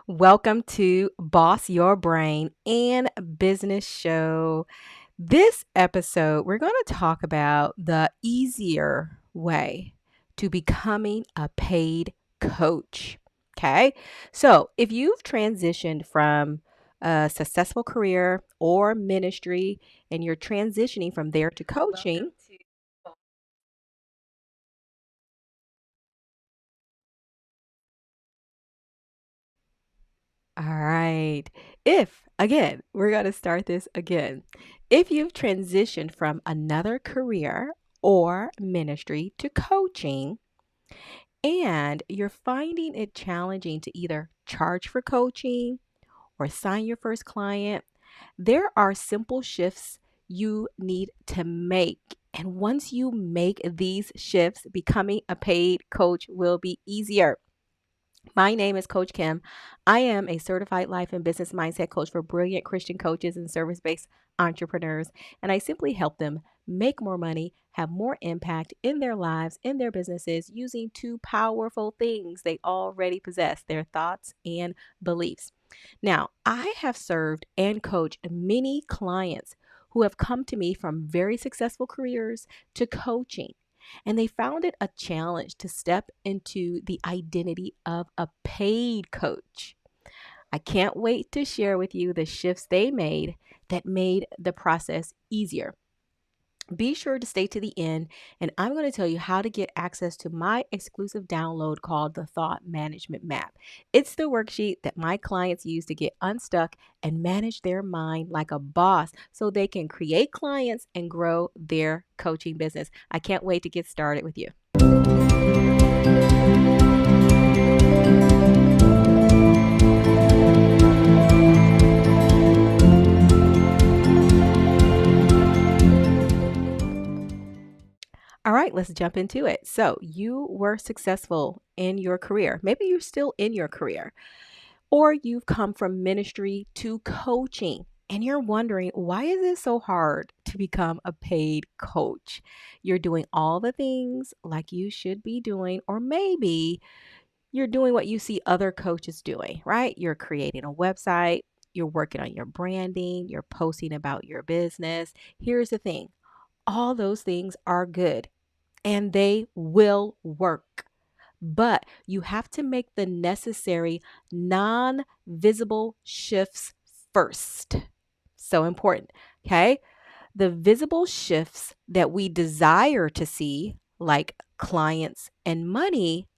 Welcome to Boss Your Brain and Business Show. This episode, we're going to talk about the easier way to becoming a paid coach. Okay. So, if you've transitioned from a successful career or ministry and you're transitioning from there to coaching, all right. We're going to start this again. If you've transitioned from another career or ministry to coaching and you're finding it challenging to either charge for coaching or sign your first client, there are simple shifts you need to make. And once you make these shifts, becoming a paid coach will be easier. My name is Coach Kim. I am a certified life and business mindset coach for brilliant Christian coaches and service based entrepreneurs. And I simply help them make more money, have more impact in their lives, in their businesses, using two powerful things they already possess: their thoughts and beliefs. Now, I have served and coached many clients who have come to me from very successful careers to coaching. And they found it a challenge to step into the identity of a paid coach. I can't wait to share with you the shifts they made that made the process easier. Be sure to stay to the end, and I'm going to tell you how to get access to my exclusive download called the Thought Management Map. It's the worksheet that my clients use to get unstuck and manage their mind like a boss so they can create clients and grow their coaching business. I can't wait to get started with you. All right, let's jump into it. So, you were successful in your career. Maybe you're still in your career, or you've come from ministry to coaching and you're wondering, why is it so hard to become a paid coach? You're doing all the things like you should be doing, or maybe you're doing what you see other coaches doing, right? You're creating a website, you're working on your branding, you're posting about your business. Here's the thing: all those things are good and they will work. But you have to make the necessary non visible shifts first. So important. Okay. The visible shifts that we desire to see, like clients and money,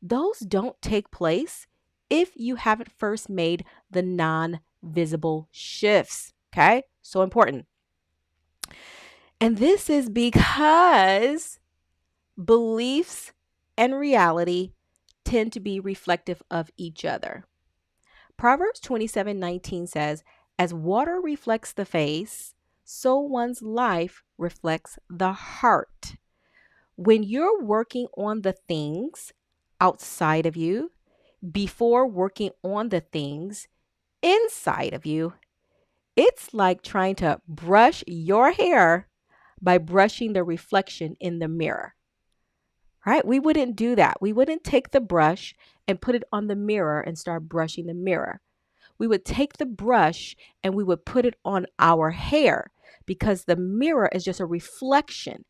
those don't take place if you haven't first made the non visible shifts. Okay. So important. And this is because beliefs and reality tend to be reflective of each other. Proverbs 27:19 says, "As water reflects the face, so one's life reflects the heart." When you're working on the things outside of you before working on the things inside of you, it's like trying to brush your hair by brushing the reflection in the mirror. Right? We wouldn't do that. We wouldn't take the brush and put it on the mirror and start brushing the mirror. We would take the brush and we would put it on our hair because the mirror is just a reflection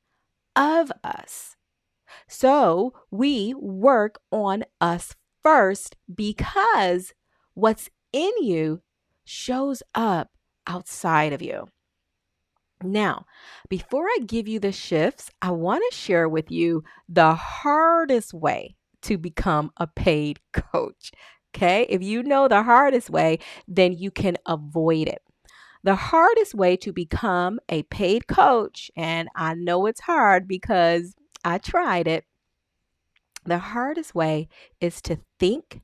of us. So we work on us first because what's in you shows up outside of you. Now, before I give you the shifts, I want to share with you the hardest way to become a paid coach. Okay. If you know the hardest way, then you can avoid it. The hardest way to become a paid coach, and I know it's hard because I tried it. The hardest way is to think,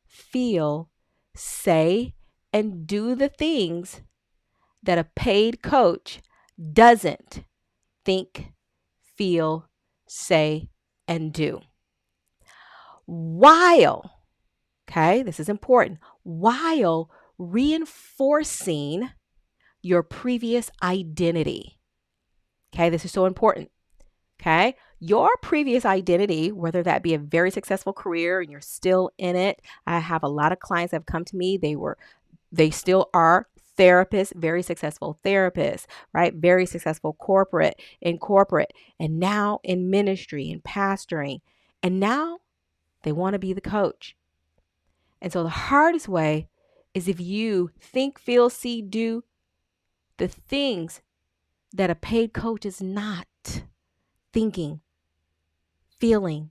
feel, say, and do the things that a paid coach doesn't think, feel, say, and do. While, okay, this is important, while reinforcing your previous identity. Okay, this is so important. Okay, Your previous identity, whether that be a very successful career and you're still in it. I have a lot of clients that have come to me. They still are therapists, very successful therapists, right? Very successful corporate, and now in ministry and pastoring. And now they want to be the coach. And so the hardest way is if you think, feel, see, do the things that a paid coach is not thinking, feeling,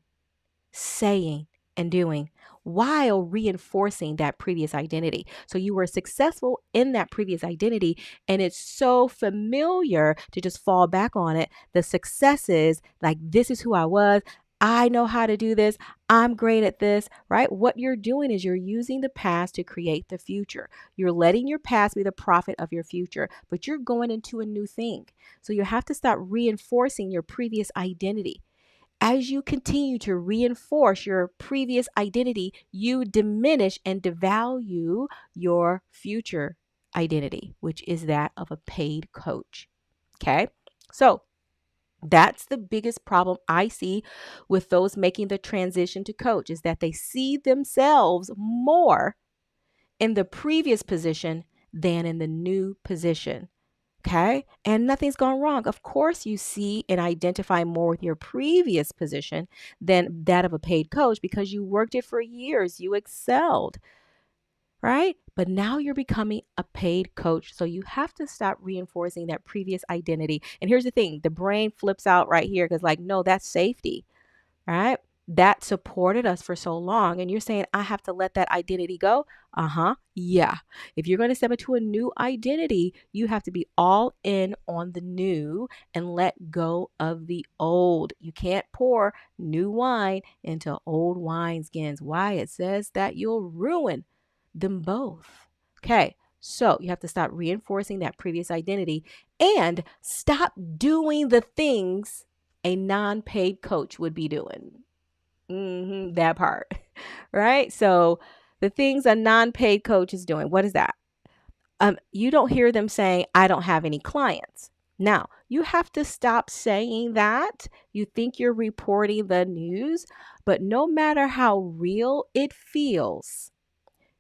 saying, and doing while reinforcing that previous identity. So you were successful in that previous identity, and it's so familiar to just fall back on it. The successes, like, this is who I was. I know how to do this. I'm great at this, right? What you're doing is you're using the past to create the future. You're letting your past be the prophet of your future, but you're going into a new thing. So you have to stop reinforcing your previous identity. As you continue to reinforce your previous identity, you diminish and devalue your future identity, which is that of a paid coach. Okay. So that's the biggest problem I see with those making the transition to coach, is that they see themselves more in the previous position than in the new position. Okay. And nothing's gone wrong. Of course, you see and identify more with your previous position than that of a paid coach because you worked it for years. You excelled, right? But now you're becoming a paid coach. So you have to stop reinforcing that previous identity. And here's the thing, the brain flips out right here because, like, no, that's safety, right? That supported us for so long. And you're saying, I have to let that identity go? Yeah. If you're going to step into a new identity, you have to be all in on the new and let go of the old. You can't pour new wine into old wineskins. Why? It says that you'll ruin them both. Okay. So you have to stop reinforcing that previous identity and stop doing the things a non-paid coach would be doing. That part, right? So the things a non-paid coach is doing, what is that? You don't hear them saying, I don't have any clients. Now, you have to stop saying that. You think you're reporting the news, but no matter how real it feels,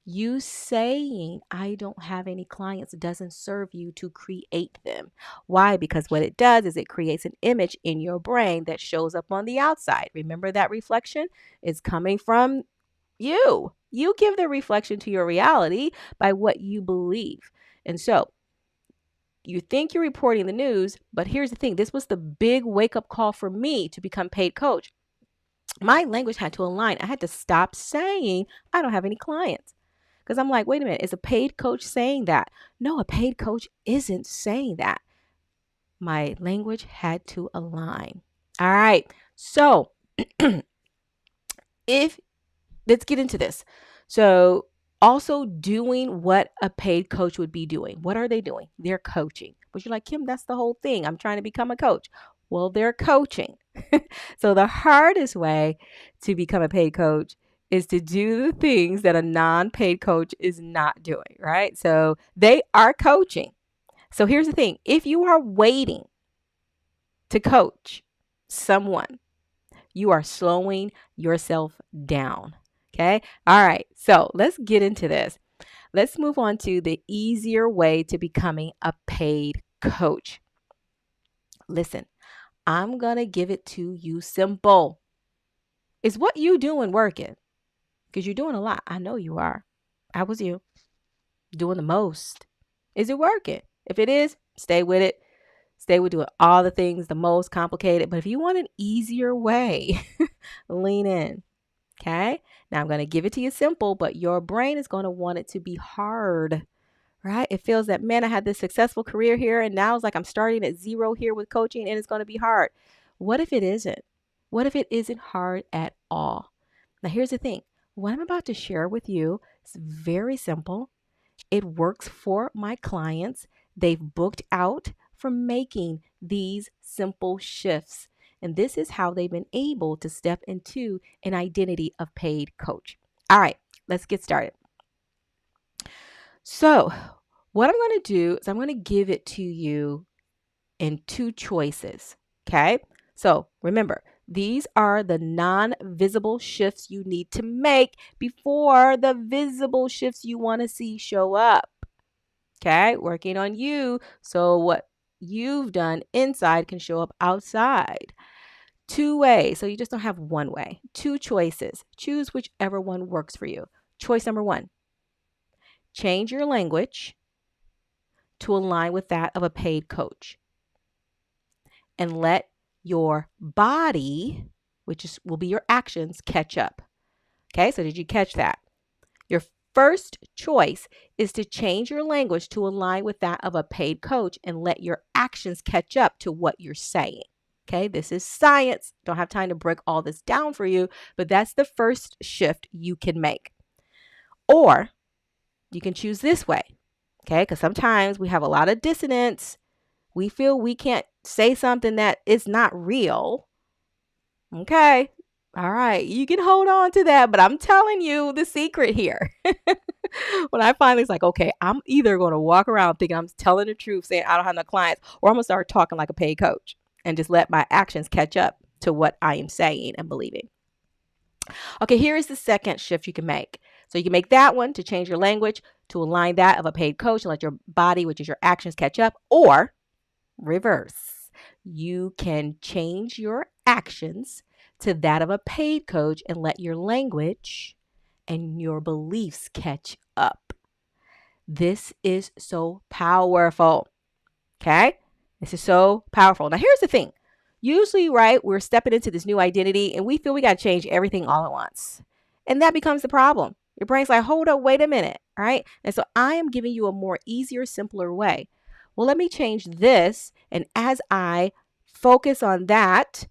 you saying, I don't have any clients, doesn't serve you to create them. Why? Because what it does is it creates an image in your brain that shows up on the outside. Remember, that reflection is coming from you. You give the reflection to your reality by what you believe. And so you think you're reporting the news, but here's the thing. This was the big wake up call for me to become paid coach. My language had to align. I had to stop saying, I don't have any clients. Because I'm like, wait a minute, is a paid coach saying that? No, a paid coach isn't saying that. My language had to align. All right. So let's get into this. So also doing what a paid coach would be doing. What are they doing? They're coaching. But you're like, Kim, that's the whole thing. I'm trying to become a coach. Well, they're coaching. So the hardest way to become a paid coach is to do the things that a non-paid coach is not doing, right? So they are coaching. So here's the thing. If you are waiting to coach someone, you are slowing yourself down. Okay. All right. So let's get into this. Let's move on to the easier way to becoming a paid coach. Listen, I'm going to give it to you simple. Is what you doing working? Because you're doing a lot. I know you are. I was you. Doing the most. Is it working? If it is, stay with it. Stay with doing all the things, the most complicated. But if you want an easier way, lean in. Okay. Now I'm going to give it to you simple, but your brain is going to want it to be hard, right? It feels that, man, I had this successful career here, and now it's like I'm starting at zero here with coaching, and it's going to be hard. What if it isn't? What if it isn't hard at all? Now, here's the thing. What I'm about to share with you is very simple. It works for my clients. They've booked out from making these simple shifts. And this is how they've been able to step into an identity of paid coach. All right, let's get started. So what I'm going to do is I'm going to give it to you in two choices. Okay. So remember, These are the non-visible shifts you need to make before the visible shifts you want to see show up. Okay, working on you so what you've done inside can show up outside. Two ways, so you just don't have one way. Two choices. Choose whichever one works for you. Choice number one, change your language to align with that of a paid coach and let your body, will be your actions, catch up. Okay, so did you catch that? Your first choice is to change your language to align with that of a paid coach and let your actions catch up to what you're saying. Okay, this is science. Don't have time to break all this down for you, but that's the first shift you can make. Or you can choose this way, okay, because sometimes we have a lot of dissonance. We feel we can't say something that is not real. Okay, all right, you can hold on to that, but I'm telling you the secret here. When I finally was like, okay, I'm either going to walk around thinking I'm telling the truth, saying I don't have no clients, or I'm going to start talking like a paid coach and just let my actions catch up to what I am saying and believing. Okay, here is the second shift you can make. So you can make that one to change your language to align that of a paid coach and let your body, which is your actions, catch up, or reverse. You can change your actions to that of a paid coach and let your language and your beliefs catch up. This is so powerful. Okay? This is so powerful. Now, here's the thing. Usually, right, we're stepping into this new identity and we feel we got to change everything all at once. And that becomes the problem. Your brain's like, hold up, wait a minute, right? And so I am giving you a more easier, simpler way. Well, let me change this. And as I focus on that,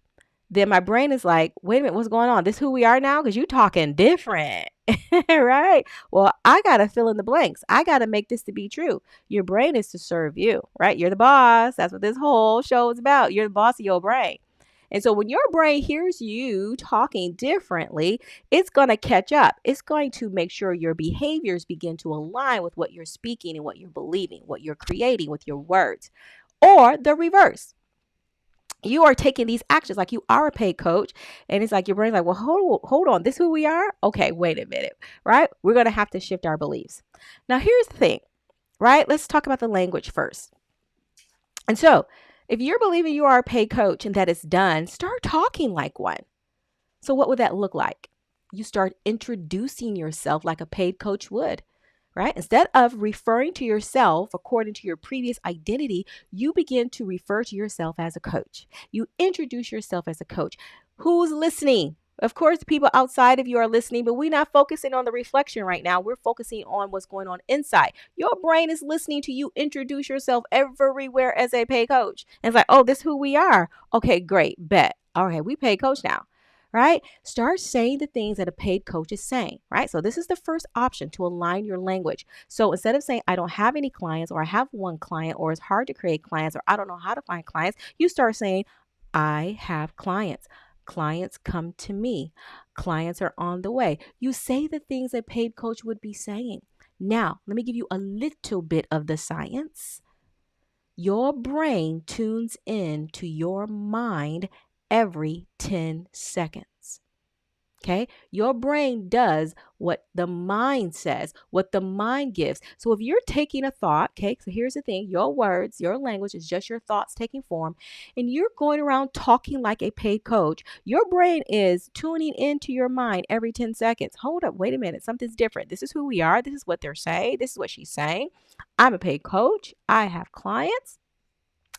then my brain is like, wait a minute, what's going on? This is who we are now? Because you talking different, right? Well, I got to fill in the blanks. I got to make this to be true. Your brain is to serve you, right? You're the boss. That's what this whole show is about. You're the boss of your brain. And so when your brain hears you talking differently, it's going to catch up. It's going to make sure your behaviors begin to align with what you're speaking and what you're believing, what you're creating with your words, or the reverse. You are taking these actions like you are a paid coach, and it's like your brain's like, well, hold on, this is who we are? Okay, wait a minute, right? We're going to have to shift our beliefs. Now, here's the thing, right? Let's talk about the language first. And so if you're believing you are a paid coach and that it's done, start talking like one. So what would that look like? You start introducing yourself like a paid coach would. Right? Instead of referring to yourself according to your previous identity, you begin to refer to yourself as a coach. You introduce yourself as a coach. Who's listening? Of course, the people outside of you are listening, but we're not focusing on the reflection right now. We're focusing on what's going on inside. Your brain is listening to you introduce yourself everywhere as a paid coach. And it's like, oh, this is who we are. Okay, great, bet. All right, we paid coach now. Right? Start saying the things that a paid coach is saying, right? So this is the first option to align your language. So instead of saying, I don't have any clients, or I have one client, or it's hard to create clients, or I don't know how to find clients, you start saying, I have clients. Clients come to me. Clients are on the way. You say the things a paid coach would be saying. Now, let me give you a little bit of the science. Your brain tunes in to your mind every 10 seconds. Okay? Your brain does what the mind says, what the mind gives. So if you're taking a thought, okay, so here's the thing, your words, your language is just your thoughts taking form, and you're going around talking like a paid coach, your brain is tuning into your mind every 10 seconds. Hold up, wait a minute, something's different. This is who we are. This is what they're saying. This is what she's saying. I'm a paid coach. I have clients.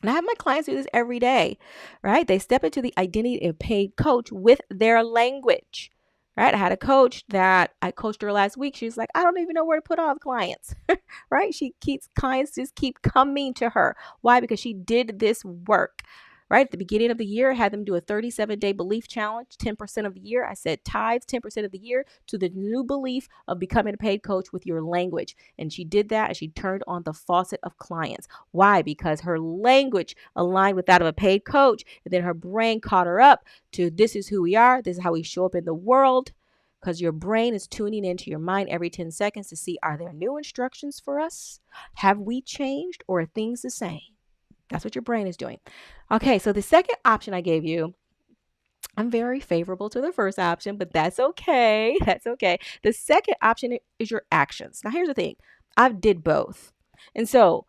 And I have my clients do this every day, right? They step into the identity of paid coach with their language, right? I had a coach that I coached her last week. She was like, I don't even know where to put all the clients, right? Clients just keep coming to her. Why? Because she did this work. Right at the beginning of the year, I had them do a 37-day belief challenge, 10% of the year. I said tithes 10% of the year to the new belief of becoming a paid coach with your language. And she did that, and she turned on the faucet of clients. Why? Because her language aligned with that of a paid coach, and then her brain caught her up to this is who we are, this is how we show up in the world. Because your brain is tuning into your mind every 10 seconds to see, are there new instructions for us? Have we changed, or are things the same? That's what your brain is doing. Okay, so the second option I gave you I'm very favorable to the first option, but that's okay. That's okay. The second option is your actions. Now, here's the thing. I did both. And so,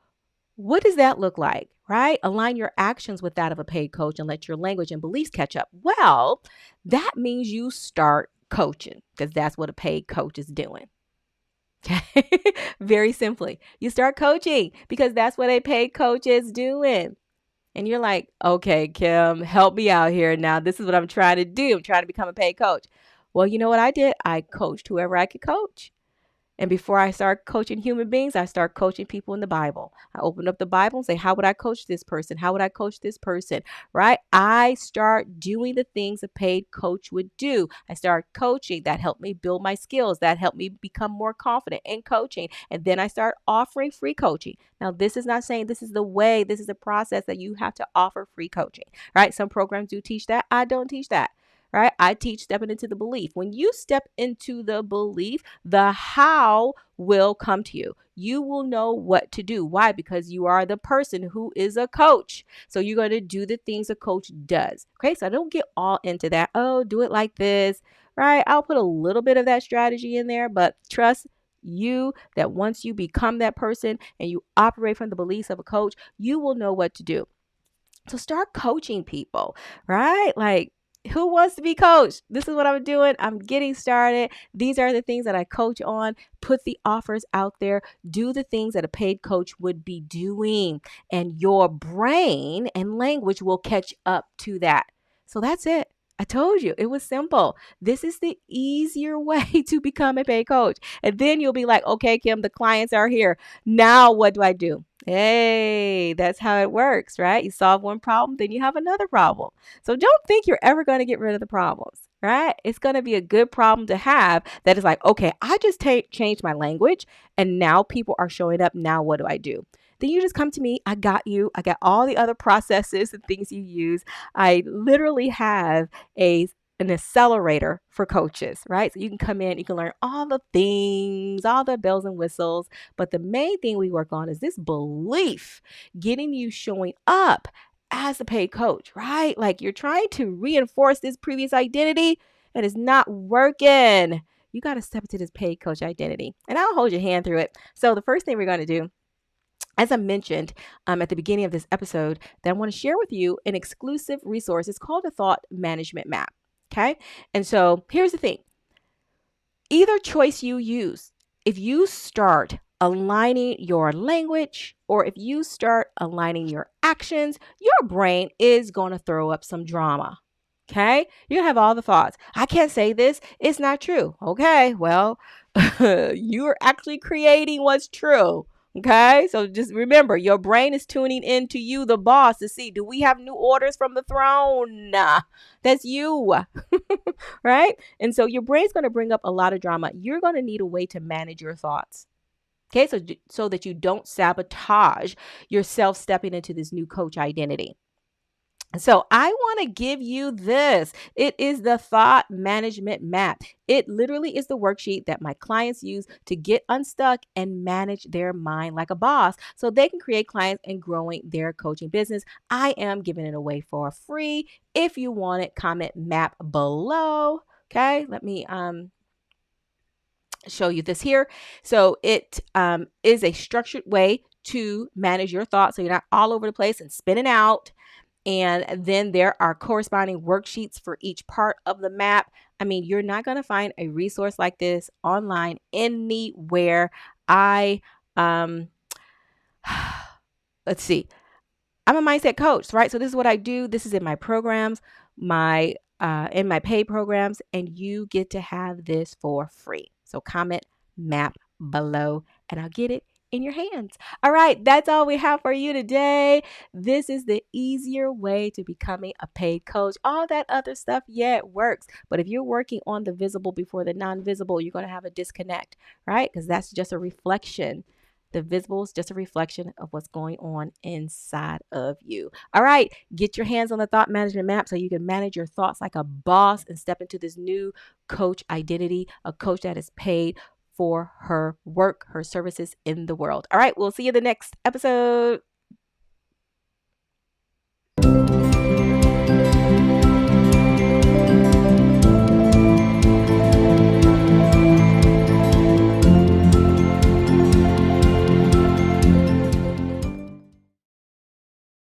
what does that look like, right? Align your actions with that of a paid coach and let your language and beliefs catch up. Well, that means you start coaching because that's what a paid coach is doing. Okay. Very simply, you start coaching because that's what a paid coach is doing. And you're like, okay, Kim, help me out here. Now, this is what I'm trying to do. I'm trying to become a paid coach. Well, you know what I did? I coached whoever I could coach. And before I start coaching human beings, I start coaching people in the Bible. I open up the Bible and say, how would I coach this person? How would I coach this person? Right? I start doing the things a paid coach would do. I start coaching. That helped me build my skills. That helped me become more confident in coaching. And then I start offering free coaching. Now, this is not saying this is the way, this is a process that you have to offer free coaching, right? Some programs do teach that. I don't teach that. Right? I teach stepping into the belief. When you step into the belief, the how will come to you. You will know what to do. Why? Because you are the person who is a coach. So you're going to do the things a coach does. Okay. So I don't get all into that. Oh, do it like this. Right. I'll put a little bit of that strategy in there, but trust you that once you become that person and you operate from the beliefs of a coach, you will know what to do. So start coaching people, right? Like, who wants to be coached? This is what I'm doing. I'm getting started. These are the things that I coach on. Put the offers out there. Do the things that a paid coach would be doing. And your brain and language will catch up to that. So that's it. I told you it was simple. This is the easier way to become a paid coach. And then you'll be like, okay, Kim, the clients are here. Now what do I do? Hey, that's how it works, right? You solve one problem, then you have another problem. So don't think you're ever going to get rid of the problems, right? It's going to be a good problem to have that is like, okay, I just changed my language and now people are showing up. Now what do I do? Then you just come to me. I got you. I got all the other processes and things you use. I literally have an accelerator for coaches, right? So you can come in, you can learn all the things, all the bells and whistles. But the main thing we work on is this belief, getting you showing up as a paid coach, right? Like you're trying to reinforce this previous identity and it's not working. You got to step into this paid coach identity and I'll hold your hand through it. So the first thing we're going to do, as I mentioned at the beginning of this episode, that I want to share with you an exclusive resource. It's called a thought management map. Okay. And so here's the thing. Either choice you use, if you start aligning your language or if you start aligning your actions, your brain is going to throw up some drama. Okay. You have all the thoughts. I can't say this. It's not true. Okay. Well, you're actually creating what's true. Okay. So just remember, your brain is tuning into you, the boss, to see, do we have new orders from the throne? That's you. Right. And so your brain's going to bring up a lot of drama. You're going to need a way to manage your thoughts. Okay. So that you don't sabotage yourself stepping into this new coach identity. So I want to give you this. It is the thought management map. It literally is the worksheet that my clients use to get unstuck and manage their mind like a boss so they can create clients and growing their coaching business. I am giving it away for free. If you want it, comment map below. Okay, let me show you this here. So it is a structured way to manage your thoughts so you're not all over the place and spinning out. And then there are corresponding worksheets for each part of the map. I mean, you're not going to find a resource like this online anywhere. Let's see. I'm a mindset coach, right? So this is what I do. This is in my programs, in my paid programs, and you get to have this for free. So comment map below and I'll get it in your hands. All right, that's all we have for you today. This is the easier way to becoming a paid coach. All that other stuff, yeah, it works. But if you're working on the visible before the non-visible, you're going to have a disconnect, right? Because that's just a reflection. The visible is just a reflection of what's going on inside of you. All right, get your hands on the thought management map so you can manage your thoughts like a boss and step into this new coach identity, a coach that is paid for her work, her services in the world. All right, we'll see you in the next episode.